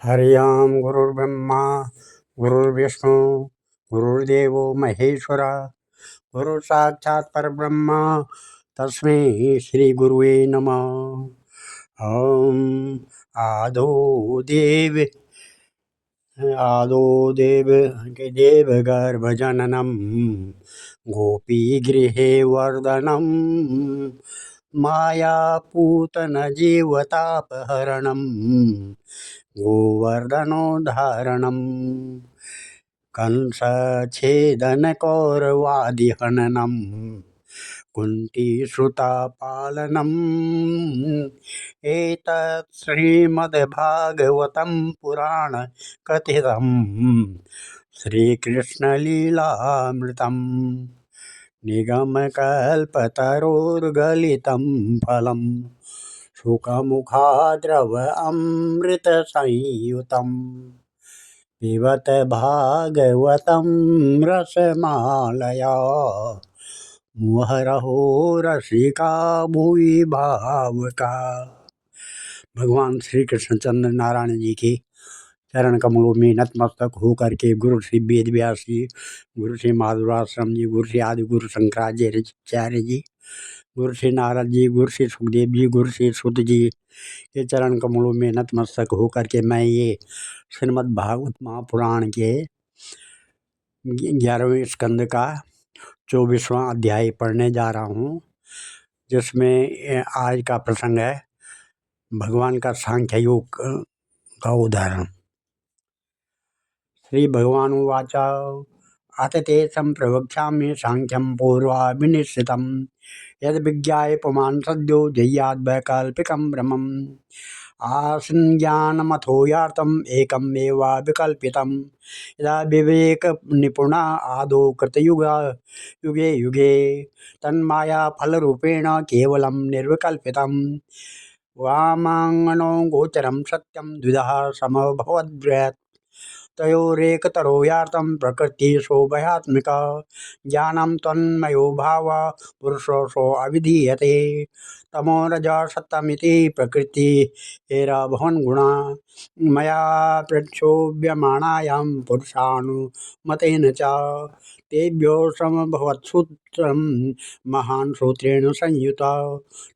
हरि ओम। गुरुर्ब्रह्मा गुरुर्विष्णु गुरुर्देवो महेश्वर गुरु साक्षात् परब्रह्म तस्मै श्री गुरुवे नमः। ओम आदो देव देवगर्भजननम गोपी गृहे वर्धनम मायापूतन जीवतापहरणम गोवर्धनोद्धारणम कंसच्छेदन कौरवादिहननम कुन्तीसुतापालनम् एतत् श्रीमद्भागवतं पुराण कथितं श्रीकृष्णलीलामृतम् निगमकल्पतरोर्गलितं फलं सुखमुखाद्रव अमृतसंयुतं पिबत भागवतं रसमालया मुहरहो रसिका भुवि भावुका। भगवान श्री कृष्णचंद्र नारायण जी के चरण कमलों में नतमस्तक होकर के गुरु श्री वेद व्यास जी, गुरु श्री माधुराश्रम जी, गुरु श्री आदि गुरु शंकराचार्य जी, गुरु श्री नारद जी, गुरु श्री सुखदेव जी, गुरु श्री सुत जी के चरण कमलों में नतमस्तक होकर के मैं ये श्रीमद् भागवत महापुराण के 11वें स्कंद का 24वां अध्याय पढ़ने जा रहा हूँ, जिसमें आज का प्रसंग है भगवान का सांख्य योग का उदाहरण। श्री भगवान उवाच अथ ते संप्रवक्ष्यामि सांख्यं पूर्वाभिनिश्चितं यद् विज्ञाय पुमान् सद्यो जह्याद् वैकल्पिकं भ्रमम् आसन् ज्ञानमथो यार्थम् एकमेवा विकल्पितं यदा विवेक निपुणा आदौ कृतयुगा युगे युगे तन्माया फलरूपेण केवलं निर्विकल्पितं वामाङ्गनो गोचरं सत्यं द्विधा समभवद्व्यत् तयोरेकतरो यार्थं प्रकृतिशोभयात्मिका ज्ञानं त्वन्मयो भाव पुरुषो अविधीयते तमो रजः सत्यमिति प्रकृतिरेरभवन् गुणा मया प्रक्षोभ्यमाणायां पुरुषानुमतेन च तेभ्यो समभवत्सूत्रं महान् सूत्रेण संयुता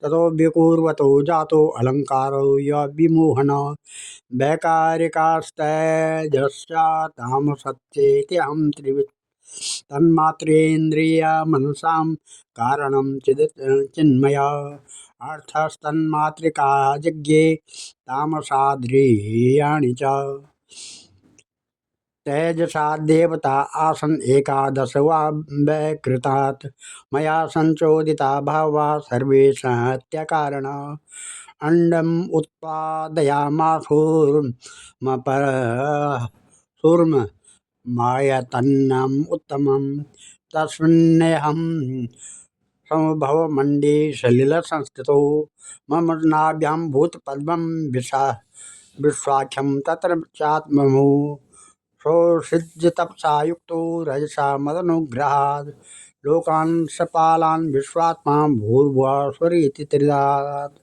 ततो विकुर्वतो जातो अलङ्कारो विमोहन वैकारिकास्तैजस्यातामसत्येत्यहं त्रिवित् तन्मात्रेन्द्रियमनसां कारणं चिन्मया अर्थस्तन्मात्रिका यज्ञे तामसाद्रियाणि च तेजसा देवता आसन् एकादश वा वैकृतात् मया संचोदिता भावा सर्वे सत्यकारणा अंडम उत्पादयामासुर्म मायतन्नम उत्तमं तस्मिन्नेहं समभवमण्डे सलिल संस्थितो मम नाभ्यां भूतपद्मं विश्वाख्यं तत्र चात्ममो सोऽसिज्य तपसा युक्तो रजसा मदनुग्रहात् लोकान् सपालान् विश्वात्मा भूर्भुवः स्वरिति त्रिधात्।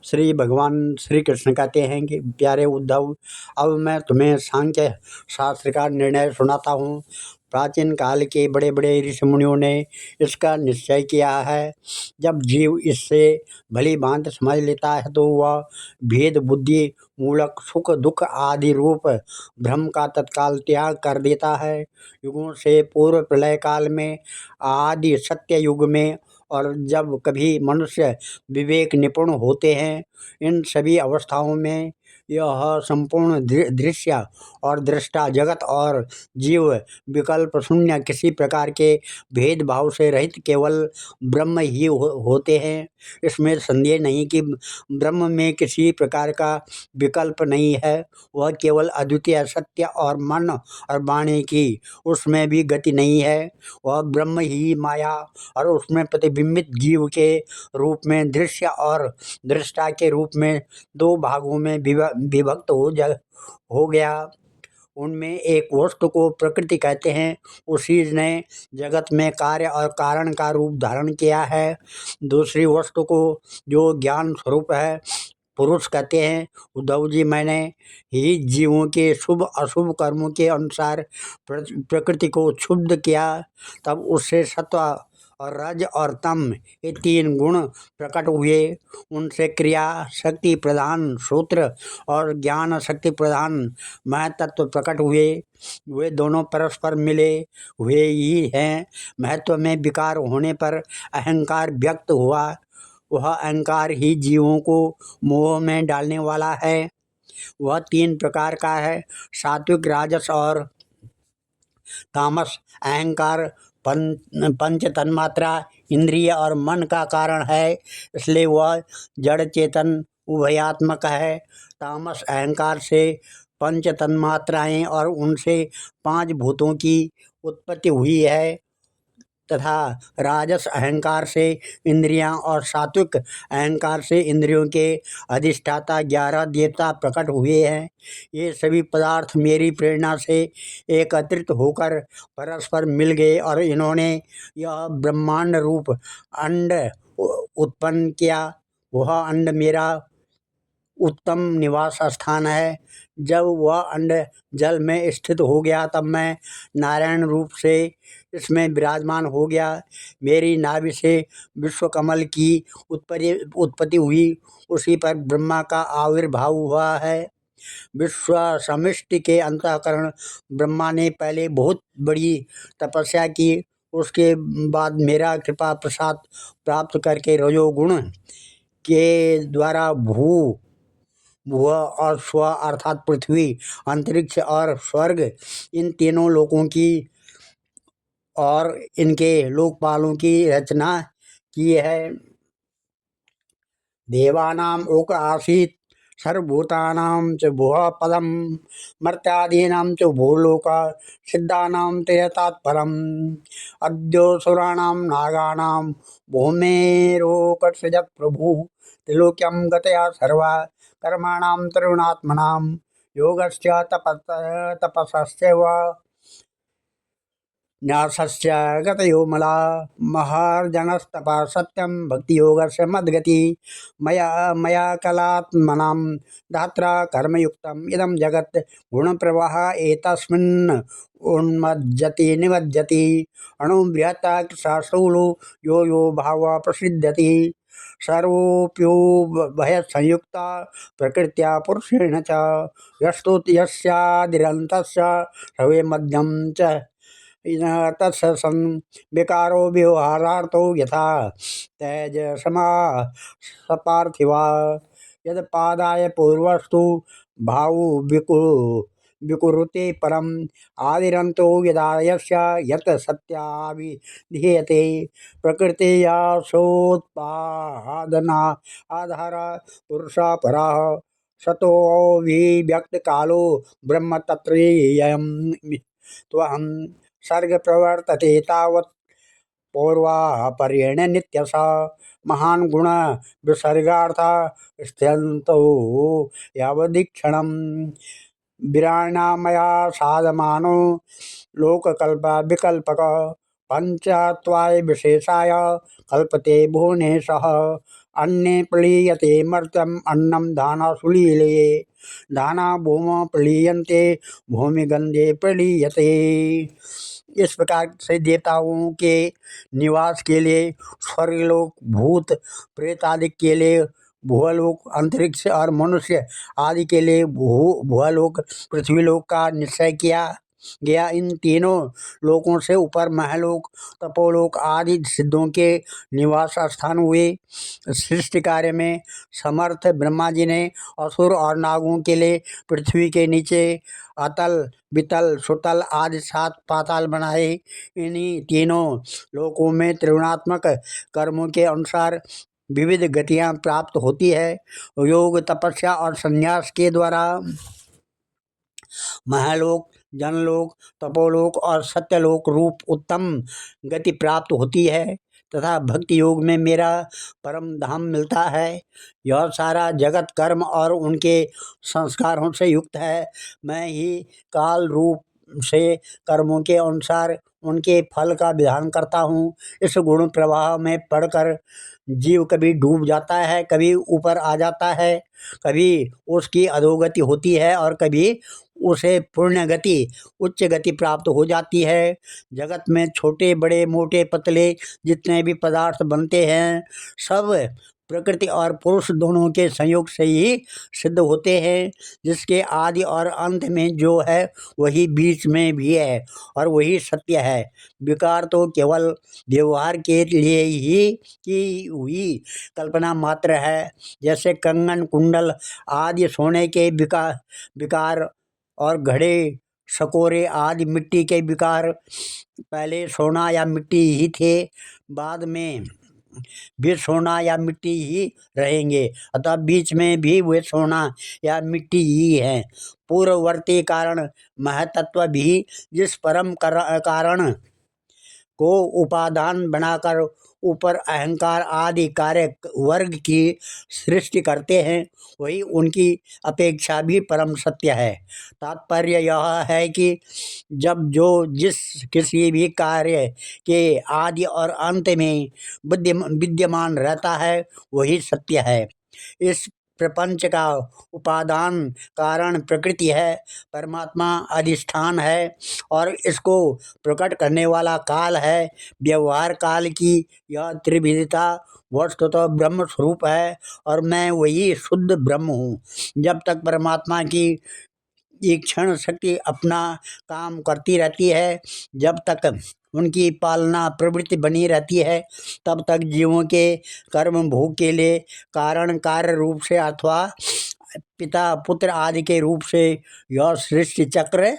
श्री भगवान श्री कृष्ण कहते हैं कि प्यारे उद्धव, अब मैं तुम्हें सांख्य शास्त्र का निर्णय सुनाता हूँ। प्राचीन काल के बड़े बड़े ऋषि मुनियों ने इसका निश्चय किया है। जब जीव इससे भली भांति समझ लेता है तो वह भेद बुद्धि मूलक सुख दुख आदि रूप भ्रम का तत्काल त्याग कर देता है। युगों से पूर्व प्रलय काल में, आदि सत्य युग में और जब कभी मनुष्य विवेक निपुण होते हैं, इन सभी अवस्थाओं में यह संपूर्ण दृश्य और दृष्टा जगत और जीव विकल्प शून्य किसी प्रकार के भेदभाव से रहित केवल ब्रह्म ही होते हैं। इसमें संदेह नहीं कि ब्रह्म में किसी प्रकार का विकल्प नहीं है। वह केवल अद्वितीय सत्य और मन और वाणी की उसमें भी गति नहीं है। वह ब्रह्म ही माया और उसमें प्रतिबिंबित जीव के रूप में दृश्य और दृष्टा के रूप में दो भागों में विभक्त हो गया। उनमें एक वस्तु को प्रकृति कहते हैं, उसी ने जगत में कार्य और कारण का रूप धारण किया है। दूसरी वस्तु को, जो ज्ञान स्वरूप है, पुरुष कहते हैं, उद्धव जी, मैंने ही जीवों के शुभ अशुभ कर्मों के अनुसार प्रकृति को क्षुब्ध किया। तब उससे सत्व और रज और तम, ये तीन गुण प्रकट हुए। उनसे क्रिया शक्ति प्रधान सूत्र और ज्ञान शक्ति प्रधान महतत्व प्रकट हुए। वे दोनों परस्पर मिले हुए ही हैं। महत्व में विकार होने पर अहंकार व्यक्त हुआ। वह अहंकार ही जीवों को मोह में डालने वाला है। वह तीन प्रकार का है, सात्विक, राजस और तामस। अहंकार पंच तन्मात्रा, इंद्रिय और मन का कारण है, इसलिए वह जड़ चेतन उभयात्मक है। तामस अहंकार से पंच तन्मात्राएं और उनसे पांच भूतों की उत्पत्ति हुई है, तथा राजस अहंकार से इंद्रियां और सात्विक अहंकार से इंद्रियों के अधिष्ठाता 11 देवता प्रकट हुए हैं। ये सभी पदार्थ मेरी प्रेरणा से एकत्रित होकर परस्पर मिल गए और इन्होंने यह ब्रह्मांड रूप अंड उत्पन्न किया। वह अंड मेरा उत्तम निवास स्थान है। जब वह अंड जल में स्थित हो गया तब मैं नारायण रूप से इसमें विराजमान हो गया। मेरी नाभि से विश्वकमल की उत्पत्ति हुई, उसी पर ब्रह्मा का आविर्भाव हुआ है। विश्व समिष्टि के अंतःकरण ब्रह्मा ने पहले बहुत बड़ी तपस्या की। उसके बाद मेरा कृपा प्रसाद प्राप्त करके रजोगुण के द्वारा भुव और स्व अर्थात पृथ्वी, अंतरिक्ष और स्वर्ग, इन तीनों लोकों की और इनके लोकपालों की रचना की है। देवानाम ओक आसीत सर्वभूतानां च भुवः पदम, मर्त्यादीनां च भूलोक सिद्धानां ते तात्परम्। अद्योऽसुराणां नागानां भूमेरोकसृजत् प्रभु, त्रिलोक्यं गतया सर्वा कर्माणां तरुणात्मनां। योगस्य तपसश्चैव न्यासस्य गतयो मला, महार्जनस्तपः सत्यं भक्तियोगस्य मद्गति। मया कलात्मनां धात्रा कर्मयुक्तम् इदं जगत् गुणप्रवाह एतस्मिन् उन्मज्जति निमज्जति। अणुबृहत् कृशस्थूलो यो यो भावः प्रसिद्ध्यति। सर्वोऽप्युभयसंयुक्ता प्रकृत्या पुरुषेण च, यस्तु यस्यादिरन्तस्य सर्वे मध्यं च तत्सन् विकारो व्यवहारार्थो यथा तेज समा सपार्थिवा। यद पादाय पूर्वस्तु भावो विकुरुते परम, आदिरंतो यदा यस्य यत् सत्याभिधीयते। प्रकृतेया सोत्पादना आधार पुरुषा पराः, सतोऽभिव्यक्त कालो ब्रह्म तत्रैयं त्वहं। सर्ग प्रवर्तते तावत् पौर्वापर्येण नित्यसा, महान गुण विसर्गार्था स्थ्यन्तो यावदीक्षणं। विराणामया साधमानो लोककल्प विकल्पक, पंचत्वाय विशेषाय कल्पते भुवनेशः। अन्ने प्लीयते मर्त्यम् अन्नं दाना सुलीलये, दाना भूम प्लीयन्ते भूमि गंधे प्लीयते। इस प्रकार से देवताओं के निवास के लिए स्वर्गलोक, भूत प्रेत आदि के लिए भुवलोक, अंतरिक्ष और मनुष्य आदि के लिए भुवलोक, पृथ्वीलोक का निश्चय किया गया। इन तीनों लोकों से ऊपर महलोक, तपोलोक आदि सिद्धों के निवास स्थान हुए। सृष्टि कार्य में समर्थ ब्रह्मा जी ने असुर और नागों के लिए पृथ्वी के नीचे अतल, वितल, सुतल आदि 7 पाताल बनाए। इन्हीं तीनों लोकों में त्रिगुणात्मक कर्मों के अनुसार विविध गतियां प्राप्त होती है। योग, तपस्या और संन्यास के द्वारा महलोक, जनलोक, तपोलोक और सत्यलोक रूप उत्तम गति प्राप्त होती है, तथा भक्ति योग में मेरा परम धाम मिलता है। यह सारा जगत कर्म और उनके संस्कारों से युक्त है। मैं ही काल रूप से कर्मों के अनुसार उनके फल का विधान करता हूँ। इस गुण प्रवाह में पढ़कर जीव कभी डूब जाता है, कभी ऊपर आ जाता है, कभी उसकी अधोगति होती है और कभी उसे पुण्य गति, उच्च गति प्राप्त हो जाती है। जगत में छोटे बड़े मोटे पतले जितने भी पदार्थ बनते हैं सब प्रकृति और पुरुष दोनों के संयोग से ही सिद्ध होते हैं। जिसके आदि और अंत में जो है वही बीच में भी है और वही सत्य है। विकार तो केवल व्यवहार के लिए ही की हुई कल्पना मात्र है। जैसे कंगन कुंडल आदि सोने के विकार और घड़े सकोरे आदि मिट्टी के विकार पहले सोना या मिट्टी ही थे, बाद में भी सोना या मिट्टी ही रहेंगे, अतः बीच में भी वे सोना या मिट्टी ही हैं। पूर्ववर्ती कारण महतत्व भी जिस परम कारण को उपादान बनाकर ऊपर अहंकार आदि कार्य वर्ग की सृष्टि करते हैं वही उनकी अपेक्षा भी परम सत्य है। तात्पर्य यह है कि जब जो जिस किसी भी कार्य के आदि और अंत में विद्यमान रहता है वही सत्य है। इस प्रपंच का उपादान कारण प्रकृति है, परमात्मा अधिष्ठान है और इसको प्रकट करने वाला काल है। व्यवहार काल की यह त्रिविधता वस्तुतः ब्रह्म स्वरूप है और मैं वही शुद्ध ब्रह्म हूँ। जब तक परमात्मा की ये क्षण शक्ति अपना काम करती रहती है, जब तक उनकी पालना प्रवृत्ति बनी रहती है, तब तक जीवों के कर्म भोग के लिए कारण कार्य रूप से अथवा पिता पुत्र आदि के रूप से यह सृष्टि चक्र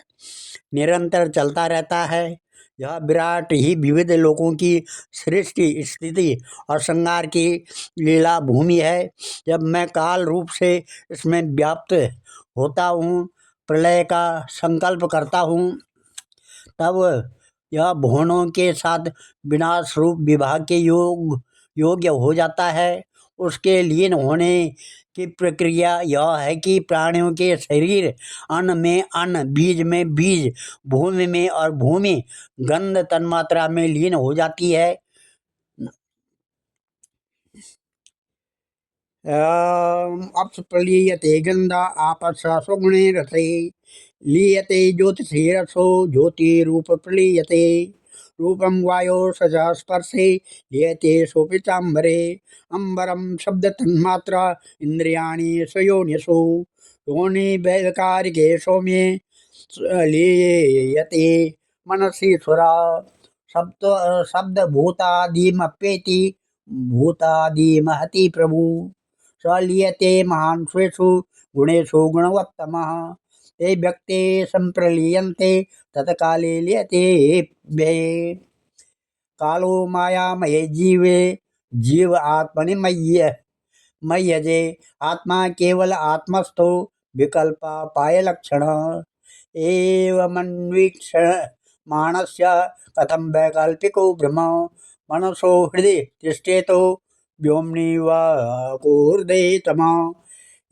निरंतर चलता रहता है। यह विराट ही विविध लोगों की सृष्टि स्थिति और संहार की लीला भूमि है। जब मैं काल रूप से इसमें व्याप्त होता हूँ, प्रलय का संकल्प करता हूँ, तब यह भुवनों के साथ विनाश रूप विभाग के योग्य हो जाता है। उसके लीन होने की प्रक्रिया यह है कि प्राणियों के शरीर अन्न में अन्न, बीज में बीज, भूमि में और भूमि गंध तन्मात्रा में लीन हो जाती है। प्रलीयते गंधा आपस सुगुणे रथे लीयते ज्योतिषे रसो ज्योतिरूप प्रलीयते रूपम वायो सजा स्पर्शे लीयते सोपितांबरे अंबरम शब्द तन्मात्रा इंद्रियाणि स्वयोनिषु योनि वैकारिके सौम्ये लीयते मनसि सुरा शब्द भूतादिमप्येति भूतादिमहति प्रभु स लीयते महान् स्वेषु गुणेषु गुणवत्तमः ते व्यक्ते संप्रलीयन्ते तत्काले लीयते व्यये कालो मायामये जीवे जीव आत्मनि मय्यजे आत्मा केवल आत्मस्थो विकल्पापाय लक्षण एवमन्वीक्षण मानस्य कथम वैकल्पिको भ्रम मनसो हृदय तिष्ठेतो व्योम्नि वाकोर्दे तमा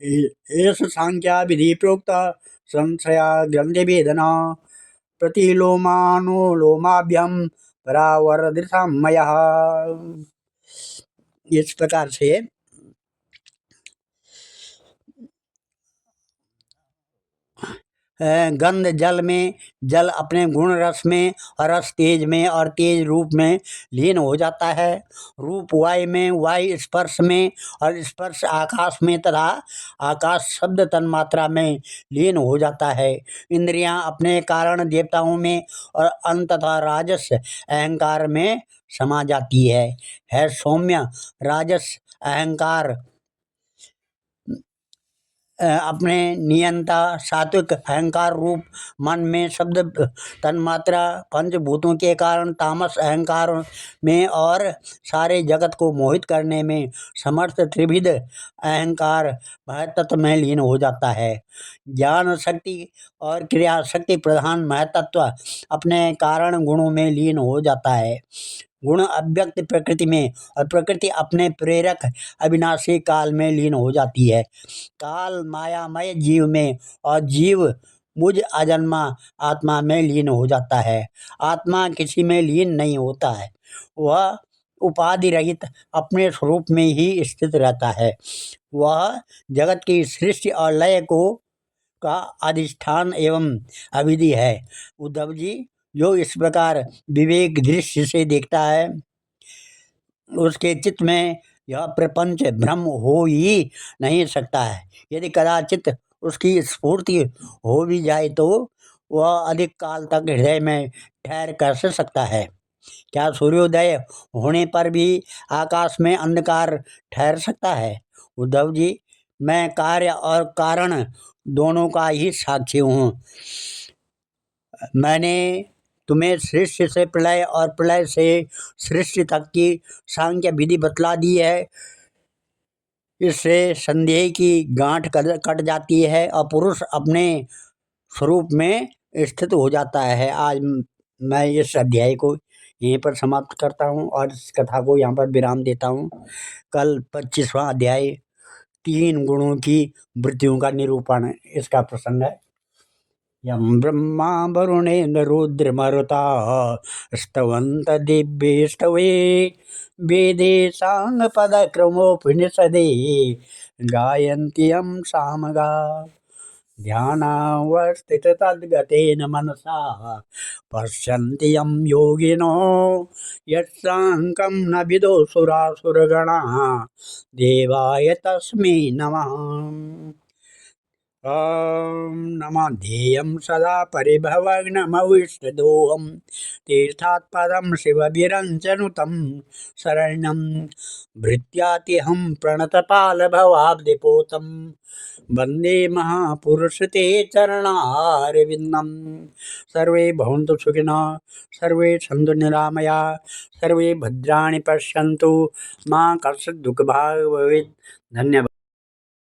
एष सांख्या विधि प्रोक्ता संशया ग्रंथि वेदना प्रतिलोमानुलोमाभ्यम परावर्दिता मया। इस प्रकार से गंध जल में, जल अपने गुण रस में और रस तेज में और तेज रूप में लीन हो जाता है। रूप वायु में, वायु स्पर्श में और स्पर्श आकाश में तथा आकाश शब्द तन्मात्रा में लीन हो जाता है। इंद्रियां अपने कारण देवताओं में और अंततः राजस अहंकार में समा जाती है सौम्य। राजस अहंकार अपने नियंता सात्विक अहंकार रूप मन में शब्द तन्मात्रा पंचभूतों के कारण तामस अहंकार में और सारे जगत को मोहित करने में समर्थ त्रिविध अहंकार महतत्व में लीन हो जाता है। ज्ञान शक्ति और क्रिया शक्ति प्रधान महतत्व अपने कारण गुणों में लीन हो जाता है। गुण अव्यक्त प्रकृति में और प्रकृति अपने प्रेरक अविनाशी काल में लीन हो जाती है। काल मायामय जीव में और जीव मुझ अजन्मा आत्मा में लीन हो जाता है। आत्मा किसी में लीन नहीं होता है, वह उपाधि रहित अपने स्वरूप में ही स्थित रहता है। वह जगत की सृष्टि और लय को का अधिष्ठान एवं अविधि है। उद्धव जी, जो इस प्रकार विवेक दृष्टि से देखता है, उसके चित्त में यह प्रपंच भ्रम हो ही नहीं सकता है। यदि कदाचित उसकी स्फूर्ति हो भी जाए तो वह अधिक काल तक हृदय में ठहर कर सकता है। क्या सूर्योदय होने पर भी आकाश में अंधकार ठहर सकता है? उद्धव जी, मैं कार्य और कारण दोनों का ही साक्षी हूँ। मैंने तुम्हें सृष्टि से प्रलय और प्रलय से सृष्टि तक की सांख्य विधि बतला दी है। इससे संदेह की गांठ कट जाती है और पुरुष अपने स्वरूप में स्थित हो जाता है। आज मैं इस अध्याय को यहीं पर समाप्त करता हूँ और इस कथा को यहाँ पर विराम देता हूँ। कल 25वां अध्याय 3 गुणों की वृत्तियों का निरूपण इसका प्रसंग है। यं ब्रह्मा वरुणेन्द्र रुद्रमरुता स्तवन्त दिव्येष्टवे वेदे साङ्गपदक्रमोपनिषदे गायन्ति यं सामगा ध्यानावस्थिततद्गतेन मनसा पश्यन्ति यं योगिनो यत्साङ्गं न विदो सुरासुरगणाः देवाय तस्मै नमः। ॐ नमः ध्येयं सदा परिभवग्नमविष्टदोहं तीर्थात्पदं शिवभिरञ्जनुतं शरणं भृत्यातिहं प्रणतपालभवाब्धिपोतं वन्दे महापुरुषते चरणारविन्दं। सर्वे भवन्तु सुखिनः, सर्वे सन्तु निरामयाः, सर्वे भद्राणि पश्यन्तु, मा कश्चित् दुःखभाग् भवेत्। धन्यवाद।